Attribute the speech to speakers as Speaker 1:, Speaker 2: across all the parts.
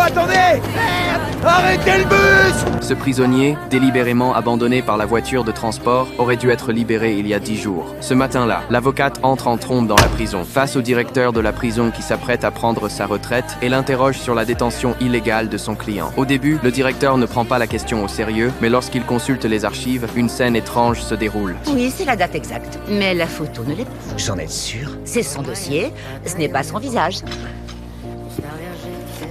Speaker 1: attendez! Merde! Arrêtez le bus!
Speaker 2: Ce prisonnier, délibérément abandonné par la voiture de transport, aurait dû être libéré il y a 10 jours. Ce matin-là, l'avocate entre en trombe dans la prison, face au directeur de la prison qui s'apprête à prendre sa retraite et l'interroge sur la détention illégale de son client. Au début, le directeur ne prend pas la question au sérieux, mais lorsqu'il consulte les archives, une scène étrange se déroule.
Speaker 3: Oui, c'est la date exacte. Mais la photo ne l'est pas.
Speaker 4: J'en êtes sûr?
Speaker 3: C'est son dossier, ce n'est pas son visage.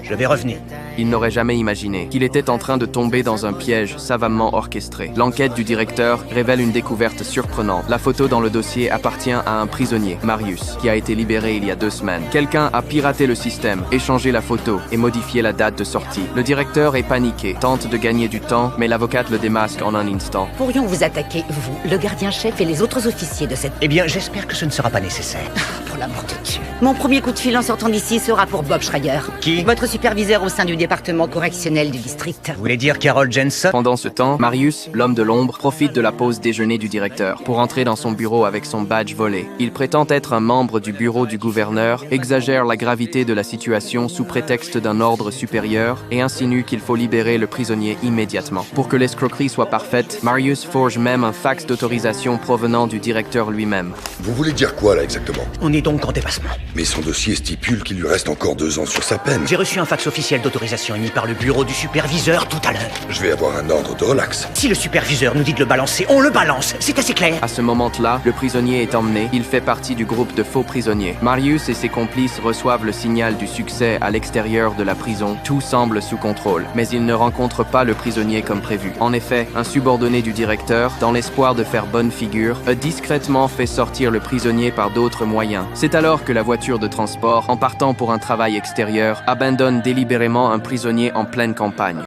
Speaker 4: Je vais revenir.
Speaker 2: Il n'aurait jamais imaginé qu'il était en train de tomber dans un piège savamment orchestré. L'enquête du directeur révèle une découverte surprenante. La photo dans le dossier appartient à un prisonnier, Marius, qui a été libéré il y a 2 semaines. Quelqu'un a piraté le système, échangé la photo et modifié la date de sortie. Le directeur est paniqué, tente de gagner du temps, mais l'avocate le démasque en un instant.
Speaker 3: Pourrions vous attaquer, vous, le gardien-chef et les autres officiers de cette...
Speaker 4: Eh bien, j'espère que ce ne sera pas nécessaire.
Speaker 3: Pour l'amour de Dieu. Mon premier coup de fil en sortant d'ici sera pour Bob Schreier.
Speaker 4: Qui?
Speaker 3: Votre superviseur au sein du département correctionnel du district.
Speaker 4: Vous voulez dire Carol Jensen?
Speaker 2: Pendant ce temps, Marius, l'homme de l'ombre, profite de la pause déjeuner du directeur pour entrer dans son bureau avec son badge volé. Il prétend être un membre du bureau du gouverneur, exagère la gravité de la situation sous prétexte d'un ordre supérieur et insinue qu'il faut libérer le prisonnier immédiatement. Pour que l'escroquerie soit parfaite, Marius forge même un fax d'autorisation provenant du directeur lui-même.
Speaker 5: Vous voulez dire quoi, là, exactement?
Speaker 4: On est donc en dépassement.
Speaker 5: Mais son dossier stipule qu'il lui reste encore 2 ans sur sa peine.
Speaker 4: J'ai reçu un fax officiel d'autorisation émis par le bureau du superviseur tout à l'heure.
Speaker 5: Je vais avoir un ordre de relax.
Speaker 4: Si le superviseur nous dit de le balancer, on le balance. C'est assez clair.
Speaker 2: À ce moment-là, le prisonnier est emmené. Il fait partie du groupe de faux prisonniers. Marius et ses complices reçoivent le signal du succès à l'extérieur de la prison. Tout semble sous contrôle, mais ils ne rencontrent pas le prisonnier comme prévu. En effet, un subordonné du directeur, dans l'espoir de faire bonne figure, a discrètement fait sortir le prisonnier par d'autres moyens. C'est alors que la voiture de transport, en partant pour un travail extérieur, abandonne délibérément un prisonnier en pleine campagne.